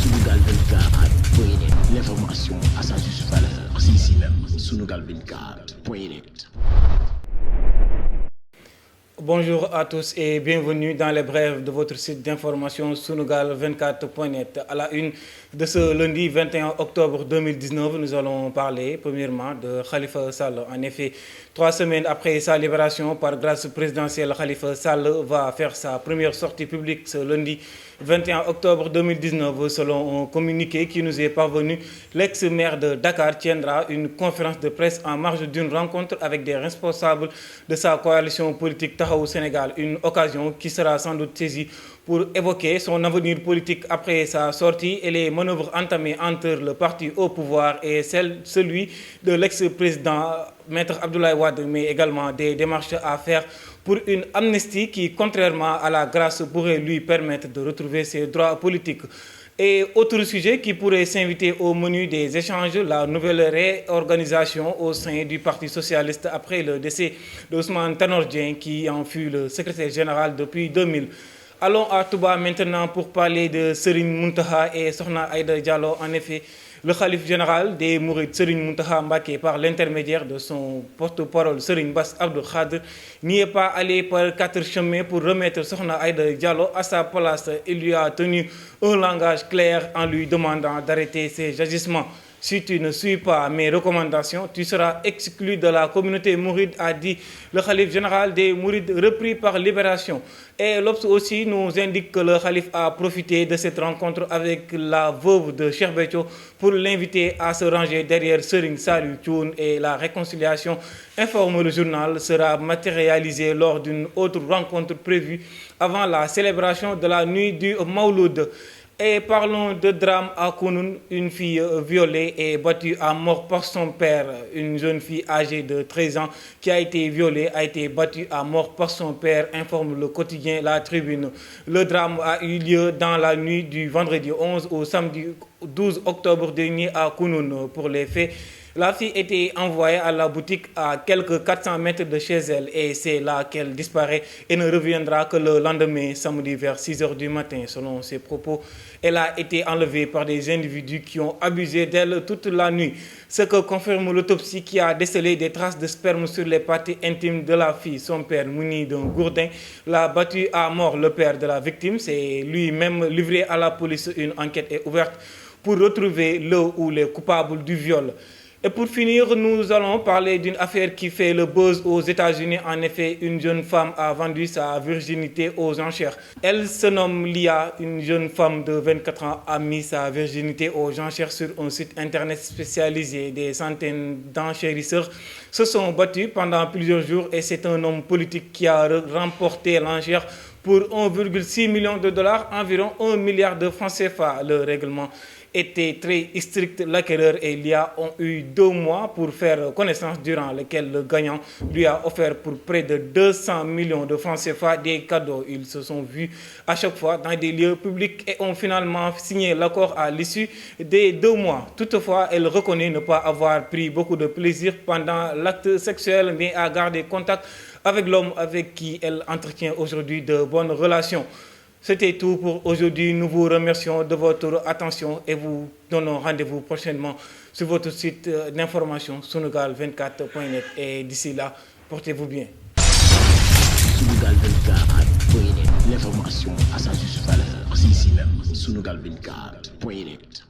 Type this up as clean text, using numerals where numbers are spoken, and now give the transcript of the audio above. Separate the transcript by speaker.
Speaker 1: Sunugal 24.net, l'information à sa juste valeur. C'est ici même, Sunugal 24.net.
Speaker 2: Bonjour à tous et bienvenue dans les brèves de votre site d'information Sunugal24.net. À la une de ce lundi 21 octobre 2019, nous allons parler premièrement de Khalifa Sall. En effet, 3 semaines après sa libération par grâce présidentielle, Khalifa Sall va faire sa première sortie publique ce lundi 21 octobre 2019. Selon un communiqué qui nous est parvenu, l'ex-maire de Dakar tiendra une conférence de presse en marge d'une rencontre avec des responsables de sa coalition politique au Sénégal, une occasion qui sera sans doute saisie pour évoquer son avenir politique après sa sortie et les manœuvres entamées entre le parti au pouvoir et celui de l'ex-président Maître Abdoulaye Wade, mais également des démarches à faire pour une amnistie qui, contrairement à la grâce, pourrait lui permettre de retrouver ses droits politiques. Et autre sujet qui pourrait s'inviter au menu des échanges, la nouvelle réorganisation au sein du Parti socialiste après le décès d'Ousmane Tanor Dieng qui en fut le secrétaire général depuis 2000. Allons à Touba maintenant pour parler de Serigne Mountakha et Sokhna Aïda Diallo. En effet, le khalife général des Mourides, Serigne Mountakha Mbacké, par l'intermédiaire de son porte-parole Serigne Bass Abdou Khadre, n'y est pas allé par 4 chemins pour remettre Sokhna Aïda Diallo à sa place. Il lui a tenu un langage clair en lui demandant d'arrêter ses agissements. Si tu ne suis pas mes recommandations, tu seras exclu de la communauté mouride, a dit le khalife général des Mourides, repris par Libération. Et l'Obs aussi nous indique que le khalife a profité de cette rencontre avec la veuve de Cheikh Béthio pour l'inviter à se ranger derrière Serigne Saliou Thioune, et la réconciliation, informe le journal, sera matérialisée lors d'une autre rencontre prévue avant la célébration de la nuit du Mawlud. Et parlons de drame à Kounoune. Une fille violée et battue à mort par son père. Une jeune fille âgée de 13 ans qui a été violée a été battue à mort par son père, informe le quotidien La Tribune. Le drame a eu lieu dans la nuit du vendredi 11 au samedi 12 octobre dernier à Kounoune. Pour les faits, la fille était envoyée à la boutique à quelques 400 mètres de chez elle, et c'est là qu'elle disparaît et ne reviendra que le lendemain, samedi vers 6 h du matin. Selon ses propos, elle a été enlevée par des individus qui ont abusé d'elle toute la nuit. Ce que confirme l'autopsie qui a décelé des traces de sperme sur les parties intimes de la fille. Son père, muni d'un gourdin, l'a battu à mort. Le père de la victime s'est lui-même livré à la police. Une enquête est ouverte pour retrouver le ou les coupables du viol. Et pour finir, nous allons parler d'une affaire qui fait le buzz aux États-Unis. En effet, une jeune femme a vendu sa virginité aux enchères. Elle se nomme Lia. Une jeune femme de 24 ans a mis sa virginité aux enchères sur un site internet spécialisé. Des centaines d'enchérisseurs se sont battus pendant plusieurs jours, et c'est un homme politique qui a remporté l'enchère pour 1,6 million de dollars, environ 1 milliard de francs CFA. Le règlement était très strict. L'acquéreur et Lia ont eu 2 mois pour faire connaissance, durant lesquels le gagnant lui a offert pour près de 200 millions de francs CFA des cadeaux. Ils se sont vus à chaque fois dans des lieux publics et ont finalement signé l'accord à l'issue des 2 mois. Toutefois, elle reconnaît ne pas avoir pris beaucoup de plaisir pendant l'acte sexuel, mais a gardé contact avec l'homme avec qui elle entretient aujourd'hui de bonnes relations. C'était tout pour aujourd'hui. Nous vous remercions de votre attention et vous donnons rendez-vous prochainement sur votre site d'information Sunugal24.net. Et d'ici là, portez-vous bien.
Speaker 1: Sunugal 24.net, l'information à sa juste valeur. C'est ici même, Sunugal 24.net.